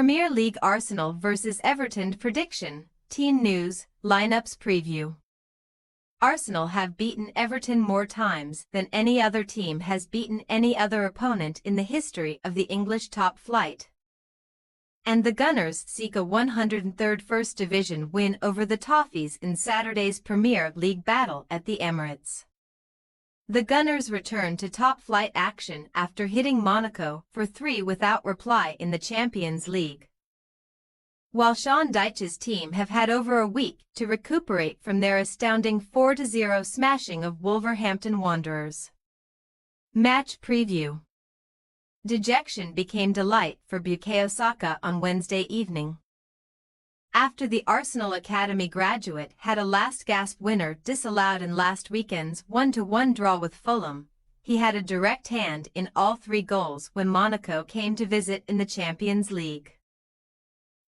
Premier League Arsenal vs Everton prediction, team news, lineups preview. Arsenal have beaten Everton more times than any other team has beaten any other opponent in the history of the English top flight. And the Gunners seek a 103rd First Division win over the Toffees in Saturday's Premier League battle at the Emirates. The Gunners return to top-flight action after hitting Monaco for 3 without reply in the Champions League. While Sean Dyche's team have had over a week to recuperate from their astounding 4-0 smashing of Wolverhampton Wanderers. Match preview. Dejection became delight for Bukayo Saka on Wednesday evening. After the Arsenal Academy graduate had a last-gasp winner disallowed in last weekend's 1-1 draw with Fulham, he had a direct hand in all 3 goals when Monaco came to visit in the Champions League.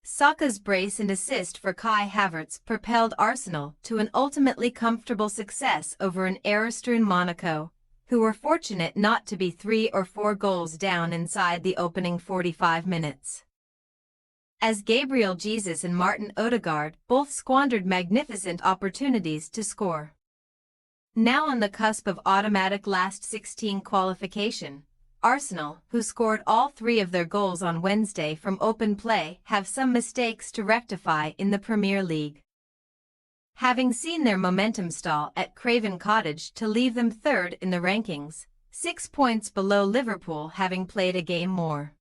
Saka's brace and assist for Kai Havertz propelled Arsenal to an ultimately comfortable success over an error-strewn Monaco, who were fortunate not to be 3 or 4 goals down inside the opening 45 minutes. As Gabriel Jesus and Martin Odegaard both squandered magnificent opportunities to score. Now on the cusp of automatic last 16 qualification, Arsenal, who scored all 3 of their goals on Wednesday from open play, have some mistakes to rectify in the Premier League. Having seen their momentum stall at Craven Cottage to leave them 3rd in the rankings, 6 points below Liverpool having played a game more.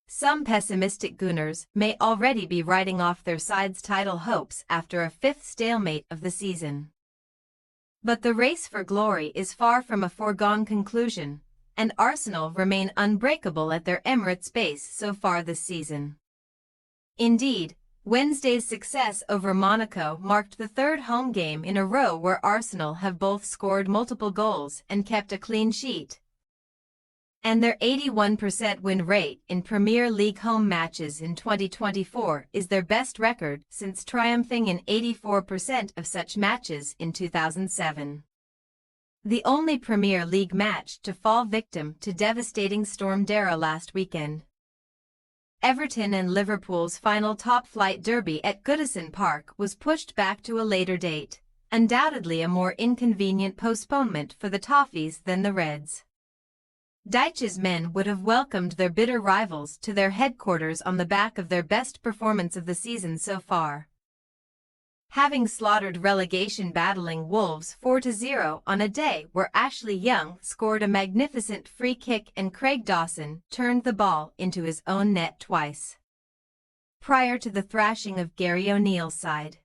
Some pessimistic Gunners may already be writing off their side's title hopes after a 5th stalemate of the season. But the race for glory is far from a foregone conclusion, and Arsenal remain unbreakable at their Emirates base so far this season. Indeed, Wednesday's success over Monaco marked the 3rd home game in a row where Arsenal have both scored multiple goals and kept a clean sheet. And their 81% win rate in Premier League home matches in 2024 is their best record since triumphing in 84% of such matches in 2007. The only Premier League match to fall victim to devastating Storm Dara last weekend. Everton and Liverpool's final top-flight derby at Goodison Park was pushed back to a later date, undoubtedly a more inconvenient postponement for the Toffees than the Reds. Dyche's men would have welcomed their bitter rivals to their headquarters on the back of their best performance of the season so far. Having slaughtered relegation-battling Wolves 4-0 on a day where Ashley Young scored a magnificent free kick and Craig Dawson turned the ball into his own net twice. Prior to the thrashing of Gary O'Neill's side,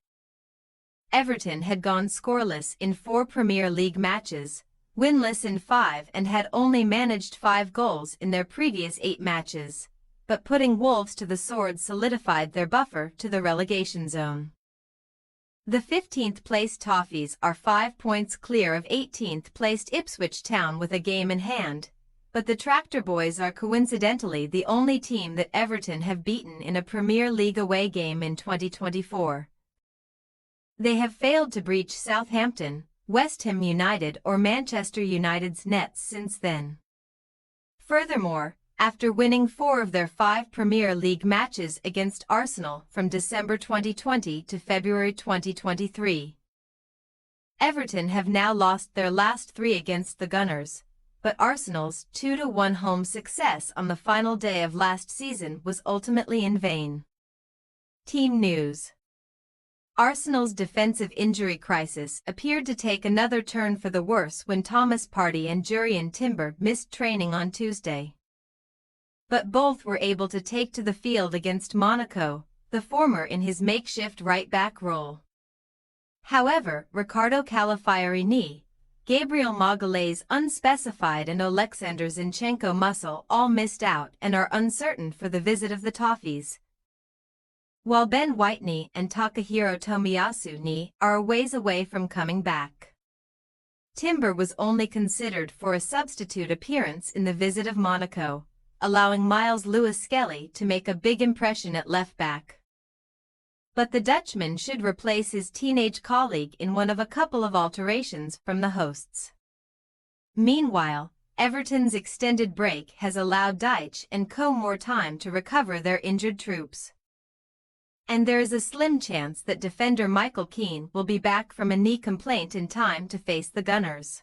Everton had gone scoreless in 4 Premier League matches, winless in 5 and had only managed 5 goals in their previous 8 matches, but putting Wolves to the sword solidified their buffer to the relegation zone. The 15th-placed Toffees are 5 points clear of 18th-placed Ipswich Town with a game in hand, but the Tractor Boys are coincidentally the only team that Everton have beaten in a Premier League away game in 2024. They have failed to breach Southampton, West Ham United or Manchester United's nets since then. Furthermore, after winning 4 of their 5 Premier League matches against Arsenal from December 2020 to February 2023, Everton have now lost their last 3 against the Gunners, but Arsenal's 2-1 home success on the final day of last season was ultimately in vain. Team news. Arsenal's defensive injury crisis appeared to take another turn for the worse when Thomas Partey and Jurrien Timber missed training on Tuesday. But both were able to take to the field against Monaco, the former in his makeshift right-back role. However, Ricardo Calafiori knee, Gabriel Magalhaes unspecified and Oleksandr Zinchenko muscle all missed out and are uncertain for the visit of the Toffees, while Ben White and Takahiro Tomiyasu are a ways away from coming back. Timber was only considered for a substitute appearance in the visit of Monaco, allowing Miles Lewis-Skelly to make a big impression at left-back. But the Dutchman should replace his teenage colleague in one of a couple of alterations from the hosts. Meanwhile, Everton's extended break has allowed Dyche and co more time to recover their injured troops. And there is a slim chance that defender Michael Keane will be back from a knee complaint in time to face the Gunners.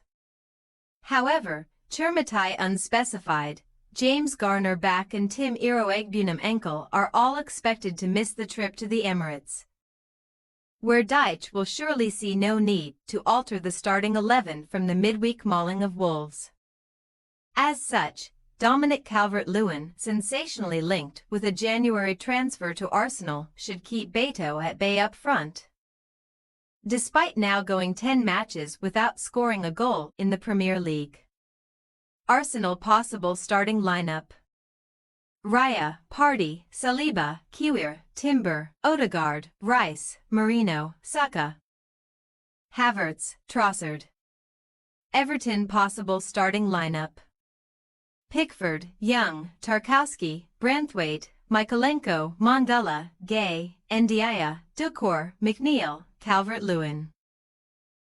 However, Chermatai unspecified, James Garner back and Tim Iroegbunam ankle are all expected to miss the trip to the Emirates, where Dyche will surely see no need to alter the starting 11 from the midweek mauling of Wolves. As such, Dominic Calvert-Lewin, sensationally linked with a January transfer to Arsenal, should keep Beto at bay up front. Despite now going 10 matches without scoring a goal in the Premier League. Arsenal possible starting lineup: Raya, Partey, Saliba, Kiwior, Timber, Odegaard, Rice, Merino, Saka, Havertz, Trossard. Everton possible starting lineup: Pickford, Young, Tarkowski, Branthwaite, Mykolenko, Mandela, Gay, Ndiaye, Doucouré, McNeil, Calvert-Lewin.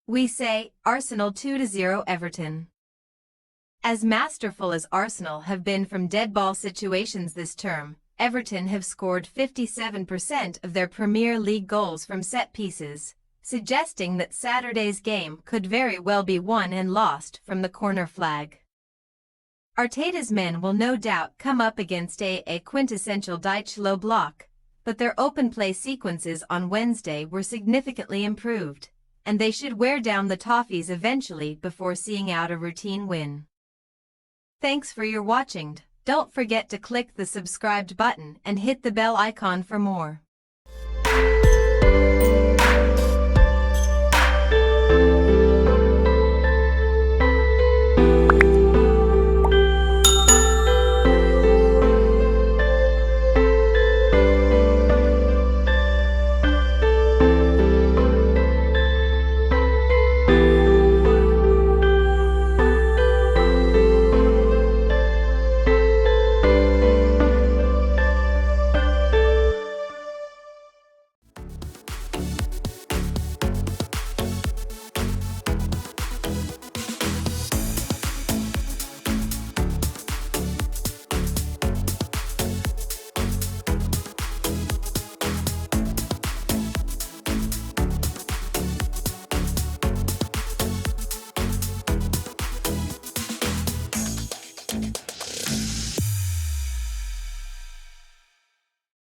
We say, Arsenal 2-0 Everton. As masterful as Arsenal have been from dead ball situations this term, Everton have scored 57% of their Premier League goals from set pieces, suggesting that Saturday's game could very well be won and lost from the corner flag. Arteta's men will no doubt come up against a quintessential Dyche low block, but their open play sequences on Wednesday were significantly improved, and they should wear down the Toffees eventually before seeing out a routine win. Thanks for your watching. Don't forget to click the subscribed button and hit the bell icon for more.